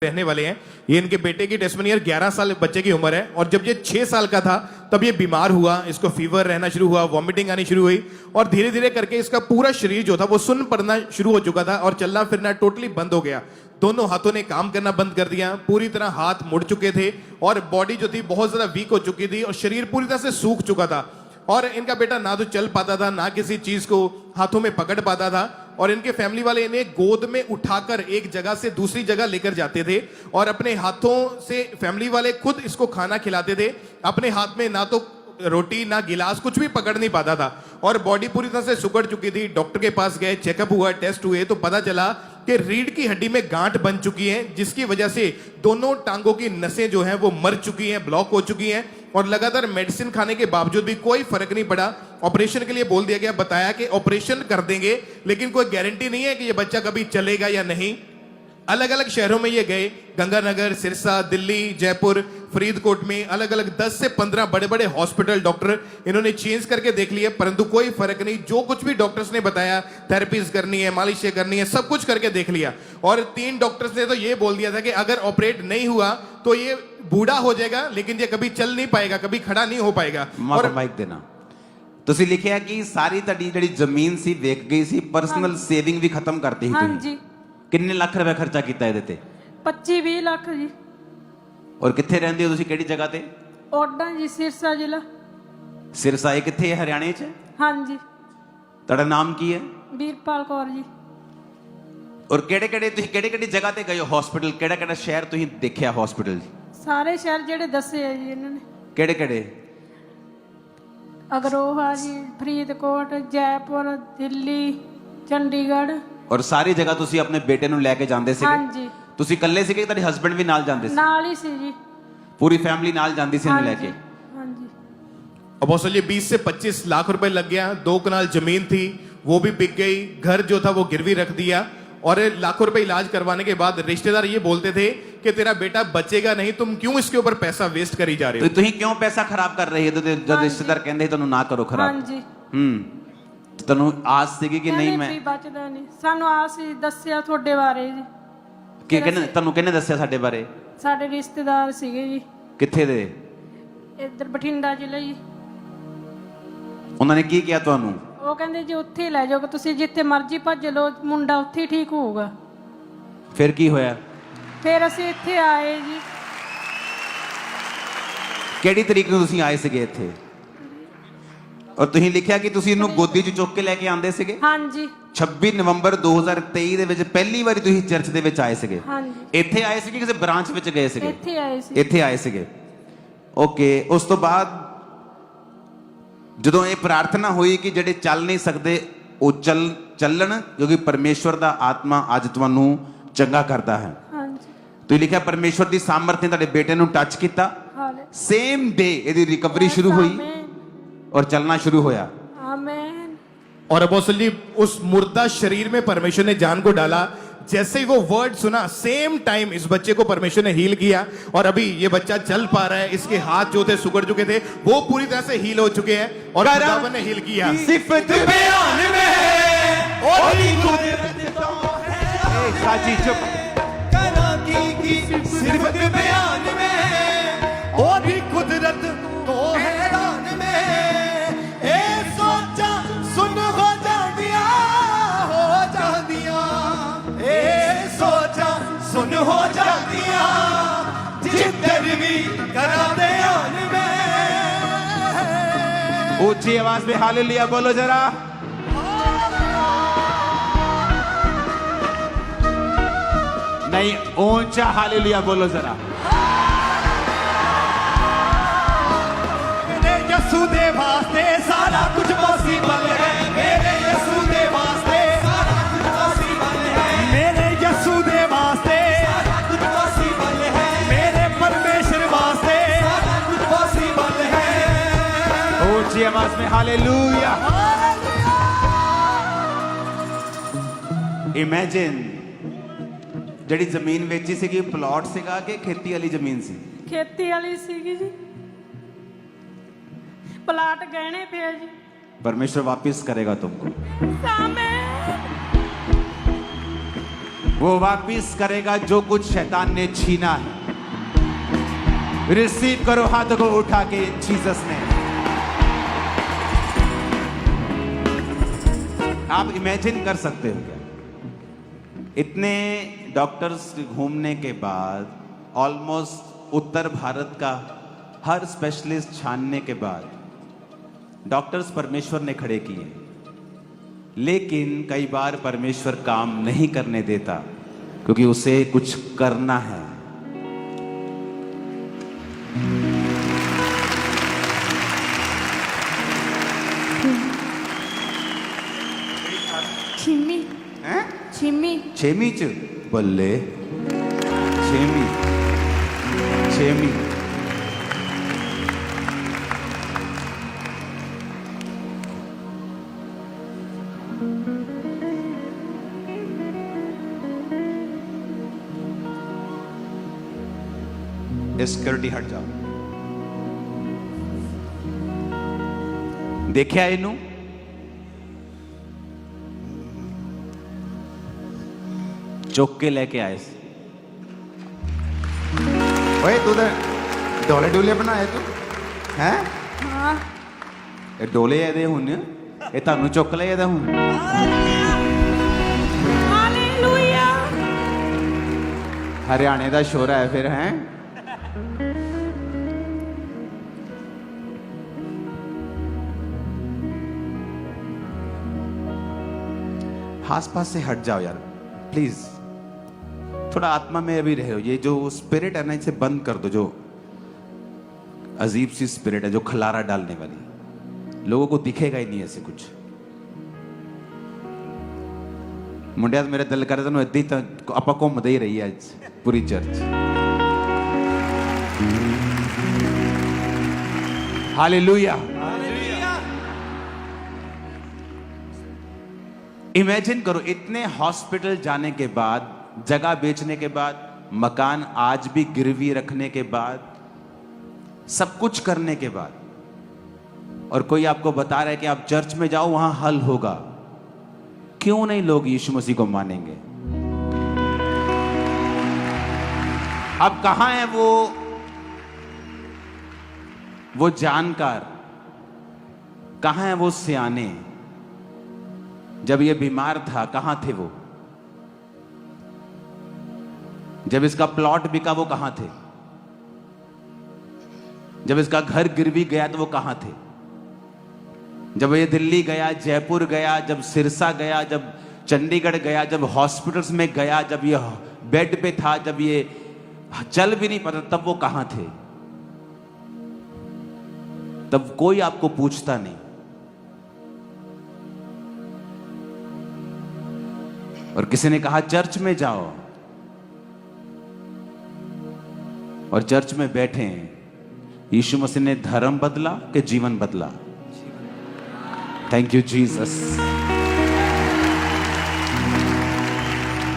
रहने वाले हैं। ये इनके बेटे की टेस्टमनियर 11 साल बच्चे की उम्र है और जब ये 6 साल का था तब ये बीमार हुआ, इसको फीवर रहना शुरू हुआ, वॉमिटिंग आनी शुरू हुई और धीरे धीरे करके इसका पूरा शरीर जो था वो सुन्न पड़ना शुरू हो चुका था और चलना फिरना टोटली बंद हो गया। दोनों हाथों ने काम करना बंद कर दिया, पूरी तरह हाथ मुड़ चुके थे और बॉडी जो थी बहुत ज्यादा वीक हो चुकी थी और शरीर पूरी तरह से सूख चुका था। और इनका बेटा ना तो चल पाता था, ना किसी चीज को हाथों में पकड़ पाता था और इनके फैमिली वाले इन्हें गोद में उठाकर एक जगह से दूसरी जगह लेकर जाते थे और अपने हाथों से फैमिली वाले खुद इसको खाना खिलाते थे। अपने हाथ में ना तो रोटी ना गिलास कुछ भी पकड़ नहीं पाता था और बॉडी पूरी तरह से सुकड़ चुकी थी। डॉक्टर के पास गए, चेकअप हुआ, टेस्ट हुए तो पता चला कि रीढ़ की हड्डी में गांठ बन चुकी है, जिसकी वजह से दोनों टांगों की नसें जो हैं वो मर चुकी हैं, ब्लॉक हो चुकी हैं और लगातार मेडिसिन खाने के बावजूद भी कोई फर्क नहीं पड़ा। ऑपरेशन के लिए बोल दिया गया, बताया कि ऑपरेशन कर देंगे लेकिन कोई गारंटी नहीं है कि ये बच्चा कभी चलेगा या नहीं। अलग अलग शहरों में ये गए, गंगानगर, सिरसा, दिल्ली, जयपुर, फरीदकोट में अलग अलग 10 से 15 बड़े बड़े हॉस्पिटल डॉक्टर इन्होंने चेंज करके देख लिए परंतु कोई फर्क नहीं। जो कुछ भी डॉक्टर्स ने बताया, थेरेपीज करनी है, मालिशें करनी है, सब कुछ करके देख लिया और 3 डॉक्टर्स ने तो ये बोल दिया था कि अगर ऑपरेट नहीं हुआ तो ये बूढ़ा हो जाएगा लेकिन ये कभी चल नहीं पाएगा, कभी खड़ा नहीं हो पाएगा। और माइक देना। ਤੁਸੀਂ ਲਿਖਿਆ ਕਿ ਸਾਰੀ ਤੁਹਾਡੀ ਜਿਹੜੀ ਜ਼ਮੀਨ ਸੀ ਵੇਚ ਗਈ ਸੀ, ਪਰਸਨਲ ਸੇਵਿੰਗ ਵੀ ਖਤਮ ਕਰਤੀ ਸੀ हाँ ਤੁਸੀਂ। जी ਕਿੰਨੇ ਲੱਖ ਰੁਪਏ ਖਰਚਾ ਕੀਤਾ ਇਹਦੇ ਤੇ 25-20 ਲੱਖ जी। ਔਰ ਕਿੱਥੇ ਰਹਿੰਦੇ ਹੋ ਤੁਸੀਂ, ਕਿਹੜੀ ਜਗ੍ਹਾ ਤੇ? ओडा जी, सिरसा जिला। ਸਿਰਸਾ ਇਹ ਕਿੱਥੇ ਹੈ? ਹਰਿਆਣੇ 'ਚ? हाँ जी। ਤੁਹਾਡਾ ਨਾਮ ਕੀ ਹੈ? ਵੀਰਪਾਲ ਕੌਰ जी। ਔਰ ਕਿਹੜੇ ਕਿਹੜੇ ਤੁਸੀਂ ਕਿਹੜੀ ਕਿਹੜੀ ਜਗ੍ਹਾ ਤੇ ਗਏ ਹੋ ਹਸਪੀਟਲ? ਕਿਹੜਾ ਕਿਹੜਾ ਸ਼ਹਿਰ ਤੁਸੀਂ ਦੇਖਿਆ ਹਸਪੀਟਲ? ਸਾਰੇ ਸ਼ਹਿਰ ਜਿਹੜੇ ਦੱਸੇ ਆ ਜੀ ਇਹਨਾਂ ਨੇ। ਕਿਹੜੇ ਕਿਹੜੇ? ਅਗਰੋਹਾ ਜੀ, ਫਰੀਦਕੋਟ, ਜੈਪੁਰ, ਦਿੱਲੀ, ਚੰਡੀਗੜ੍ਹ। ਔਰ ਸਾਰੀ ਜਗ੍ਹਾ ਤੁਸੀਂ ਆਪਣੇ ਬੇਟੇ ਨੂੰ ਲੈ ਕੇ ਜਾਂਦੇ ਸੀਗੇ? हाँ जी। ਤੁਸੀਂ ਇਕੱਲੇ ਸੀਗੇ, ਤੁਹਾਡੇ ਹਸਬੰਡ ਵੀ ਨਾਲ ਜਾਂਦੇ ਸੀ? ਨਾਲ ਹੀ ਸੀ ਜੀ। ਪੂਰੀ ਫੈਮਿਲੀ ਨਾਲ ਜਾਂਦੀ ਸੀ हाँ ਉਹਨੂੰ ਲੈ जी। ਕੇ? हाँ जी। अब बॉस ये 20 से 25 लाख रुपए लग गया। 2 कनाल जमीन थी वो भी बिक गई, घर जो था वो गिरवी रख दिया और लाखों रुपए इलाज करवाने के बाद रिश्तेदार ये बोलते थे कि तेरा बेटा बचेगा नहीं, तुम क्यों इसके ऊपर पैसा वेस्ट करी जा रहे हो। ਤੁਸੀਂ ਕਿਉਂ ਪੈਸਾ ਖਰਾਬ ਕਰ ਰਹੇ ਹੋ? ਜਦ ਰਿਸ਼ਤੇਦਾਰ ਕਹਿੰਦੇ ਤੁਹਾਨੂੰ ਨਾ ਕਰੋ ਖਰਾਬ। हाँ जी। ਤੁਹਾਨੂੰ ਆਸ ਸੀਗੀ ਕਿ ਨਹੀਂ ਮੈਂ ਕਹਿੰਦੇ ਵੀ ਬਚਦਾ ਨਹੀਂ। ਸਾਨੂੰ ਆਸ ਹੀ ਦੱਸਿਆ ਤੁਹਾਡੇ ਬਾਰੇ ਜੀ। ਕਿ ਕਿਹਨੇ ਤੁਹਾਨੂੰ ਕਿਹਨੇ ਦੱਸਿਆ ਸਾਡੇ ਬਾਰੇ? ਸਾਡੇ ਰਿਸ਼ਤੇਦਾਰ ਸੀਗੇ ਜੀ, ਕਿੱਥੇ ਦੇ? ਇੱਧਰ ਬਠਿੰਡਾ ਜ਼ਿਲ੍ਹਾ ਜੀ। ਉਹਨਾਂ ਨੇ ਕੀ ਕਿਹਾ ਤੁਹਾਨੂੰ? ਉਹ ਕਹਿੰਦੇ ਜੀ ਉੱਥੇ ਹੀ ਲੈ ਜਾਓਗੇ ਤੁਸੀਂ, ਜਿੱਥੇ ਮਰਜ਼ੀ ਭੱਜ ਲਓ, ਮੁੰਡਾ ਉੱਥੇ ਹੀ ਠੀਕ ਹੋਊਗਾ। ਫਿਰ ਕੀ ਹੋਇਆ? ਫਿਰ ਅਸੀਂ ਇੱਥੇ ਆਏ ਜੀ। ਕਿਹੜੀ ਤਰੀਕ ਨੂੰ ਤੁਸੀਂ ਆਏ ਸੀਗੇ ਇੱਥੇ? ਔਰ ਤੁਸੀਂ ਲਿਖਿਆ ਕਿ ਤੁਸੀਂ ਇਹਨੂੰ ਗੋਦੀ 'ਚ ਚੁੱਕ ਕੇ ਲੈ ਕੇ ਆਂਦੇ ਸੀਗੇ? ਹਾਂਜੀ 26 ਨਵੰਬਰ 2023 ਦੇ ਵਿੱਚ ਪਹਿਲੀ ਵਾਰੀ ਤੁਸੀਂ ਚਰਚ ਦੇ ਵਿੱਚ ਆਏ ਸੀਗੇ? ਹਾਂਜੀ। ਇੱਥੇ ਆਏ ਸੀਗੇ ਕਿਸੇ ਬ੍ਰਾਂਚ ਵਿੱਚ ਗਏ ਸੀਗੇ? ਇੱਥੇ ਆਏ ਸੀ। ਇੱਥੇ ਆਏ ਸੀਗੇ। ਓਕੇ। ਉਸ ਤੋਂ ਬਾਅਦ ਜਦੋਂ ਇਹ ਪ੍ਰਾਰਥਨਾ ਹੋਈ ਕਿ ਜਿਹੜੇ ਚੱਲ ਨਹੀਂ ਸਕਦੇ ਉਹ ਚੱਲਣ, ਕਿਉਂਕਿ ਪਰਮੇਸ਼ਵਰ ਦਾ ਆਤਮਾ ਅੱਜ ਤੁਹਾਨੂੰ ਚੰਗਾ ਕਰਦਾ ਹੈ। ਹਾਂਜੀ। ਤੁਸੀਂ ਲਿਖਿਆ ਪਰਮੇਸ਼ਵਰ ਦੀ ਸਾਮਰਥ ਨੇ ਤੁਹਾਡੇ ਬੇਟੇ ਨੂੰ ਟੱਚ ਕੀਤਾ, ਹਾਲੇ ਸੇਮ ਡੇ ਇਹਦੀ ਰਿਕਵਰੀ ਸ਼ੁਰੂ ਹੋਈ और चलना शुरू होया। आमीन। और अपोस्टल जी उस मुर्दा शरीर में परमेश्वर ने जान को डाला। जैसे ही वो वर्ड सुना सेम टाइम इस बच्चे को परमेश्वर ने हील किया और अभी ये बच्चा चल पा रहा है। इसके हाथ जो थे सुकड़ चुके थे वो पूरी तरह से हील हो चुके हैं और खुदावन ने हील किया। सिफत बयान में और साची चुप करा की सिफत बयान में और भी कुदरत तो हैरान में ए सोचा सुन हो जादिया ए सोचा सुन हो जादिया जिधर भी करा दे आन में। ऊंची आवाज में हालेलुया बोलो जरा। नहीं, ऊंचा हालेलुया बोलो जरा। यसू दे वास्ते सारा कुछ पॉसिबल है, मेरे यसू दे वास्ते सारा कुछ पॉसिबल है, मेरे यसू दे वास्ते सारा कुछ पॉसिबल है, मेरे परमेश्वर वास्ते सारा कुछ पॉसिबल है। ऊंची आवाज में हालेलुया। इमेजिन ਜਿਹੜੀ ਜ਼ਮੀਨ ਵੇਚੀ ਸੀਗੀ ਪਲਾਟ ਸੀਗਾ ਕਿ ਖੇਤੀ ਵਾਲੀ ਜ਼ਮੀਨ ਸੀ? ਖੇਤੀ ਵਾਲੀ ਸੀਗੀ ਜੀ। ਪਲਾਟ ਗਹਿਣੇ ਪਿਆ ਜੀ। परमेश्वर वापस करेगा तुमको। आमीन। वो वापिस करेगा जो कुछ शैतान ने छीना है। रिसीव करो हाथों को उठा के जीसस ने। आप इमेजिन कर सकते हो क्या, इतने डॉक्टर्स घूमने के बाद, ऑलमोस्ट उत्तर भारत का हर स्पेशलिस्ट छानने के बाद डॉक्टर्स परमेश्वर ने खड़े किए, लेकिन कई बार परमेश्वर काम नहीं करने देता क्योंकि उसे कुछ करना है। छिमी हैं? छिमी छेमी च बल्ले, छेमी छेमी। सिक्योरिटी हट जाओ। देखिया इनू चुक के लेके आए। ओए तू तो डोले डोले बनाए तू हैं? हाँ ये डोले ਇਹਦੇ ਹੁਣ ਇਹ ਤੁਹਾਨੂੰ ਚੁੱਕ ਲਏ ਇਹਦਾ ਹੁਣ। हालेलुया हरियाणे ਦਾ ਸ਼ੋਰਾ ਹੈ ਫਿਰ हैं? आस पास से हट जाओ यार प्लीज, थोड़ा आत्मा में अभी रहो। ये जो स्पिरिट है ना, इसे बंद कर दो। जो अजीब सी स्पिरिट है जो खलारा डालने वाली, लोगों को दिखेगा ही नहीं ऐसे कुछ। मुंडिया मेरा दिल कर रहा था इदा ही आप घूमते ही रही आज पूरी चर्च। हालेलुया। इमेजिन करो, इतने हॉस्पिटल जाने के बाद, जगह बेचने के बाद, मकान आज भी गिरवी रखने के बाद, सब कुछ करने के बाद, और कोई आपको बता रहा है कि आप चर्च में जाओ वहां हल होगा। क्यों नहीं लोग यीशु मसीह को मानेंगे? अब कहां है वो जानकार, कहां है वो सियाने? जब ये बीमार था कहां थे वो? जब इसका प्लॉट बिका वो कहां थे? जब इसका घर गिरवी गया तो वो कहां थे? जब ये दिल्ली गया, जयपुर गया, जब सिरसा गया, जब चंडीगढ़ गया, जब हॉस्पिटल्स में गया, जब ये बेड पे था, जब ये चल भी नहीं पाता, तब वो कहां थे? तब कोई आपको पूछता नहीं। और किसी ने कहा चर्च में जाओ, और चर्च में बैठे हैं। यीशु मसीह ने धर्म बदला कि जीवन बदला? Thank you Jesus.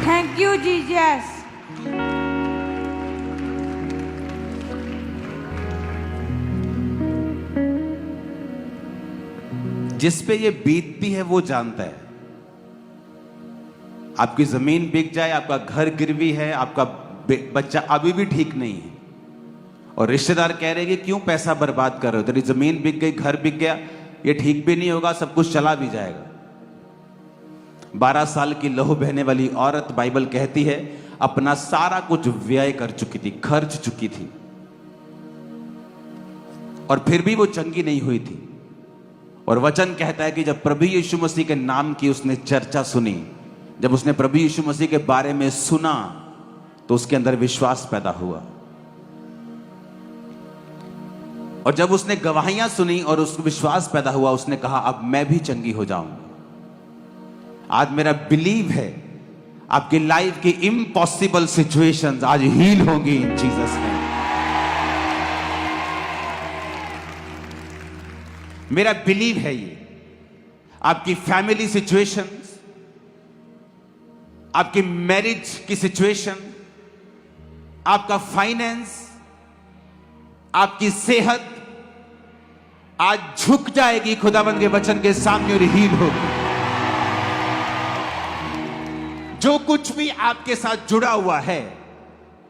Thank you Jesus. जिस पे ये बीतती है वो जानता है। आपकी जमीन बिक जाए, आपका घर गिरवी है, आपका बच्चा अभी भी ठीक नहीं है, और रिश्तेदार कह रहे हैं कि क्यों पैसा बर्बाद कर रहे हो, तेरी जमीन बिक गई, घर बिक गया, ये ठीक भी नहीं होगा, सब कुछ चला भी जाएगा। 12 साल की लहू बहने वाली औरत, बाइबल कहती है, अपना सारा कुछ व्यय कर चुकी थी, खर्च चुकी थी, और फिर भी वो चंगी नहीं हुई थी। और वचन कहता है कि जब प्रभु यीशु मसीह के नाम की उसने चर्चा सुनी, जब उसने प्रभु यीशु मसीह के बारे में सुना, तो उसके अंदर विश्वास पैदा हुआ। और जब उसने गवाहियां सुनी और उसको विश्वास पैदा हुआ, उसने कहा अब मैं भी चंगी हो जाऊंगा। आज मेरा बिलीव है आपकी लाइफ की इम्पॉसिबल सिचुएशंस आज हील होंगी इन जीसस नेम। मेरा बिलीव है ये। आपकी फैमिली सिचुएशंस, आपकी मैरिज की सिचुएशन, आपका फाइनेंस, आपकी सेहत आज झुक जाएगी खुदावंद के वचन के सामने और हील होगी। जो कुछ भी आपके साथ जुड़ा हुआ है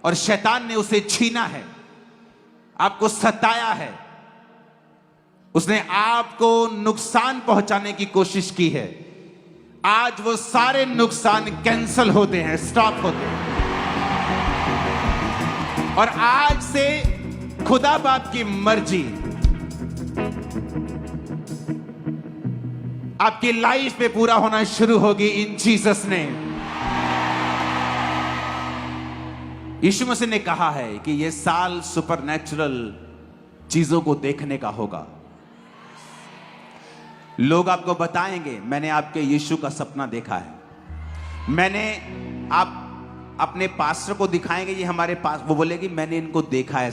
और शैतान ने उसे छीना है, आपको सताया है, उसने आपको नुकसान पहुंचाने की कोशिश की है, आज वो सारे नुकसान कैंसल होते हैं, स्टॉप होते हैं। और आज से खुदा बाप की मर्जी आपकी लाइफ पे पूरा होना शुरू होगी इन जीसस ने। यीशु मसीह ने कहा है कि यह साल सुपरनैचुरल चीजों को देखने का होगा। लोग आपको बताएंगे मैंने आपके यीशु का सपना देखा है। मैंने आप अपने पास्टर को दिखाएंगे ये हमारे पास, वो बोलेगी मैंने इनको देखा है।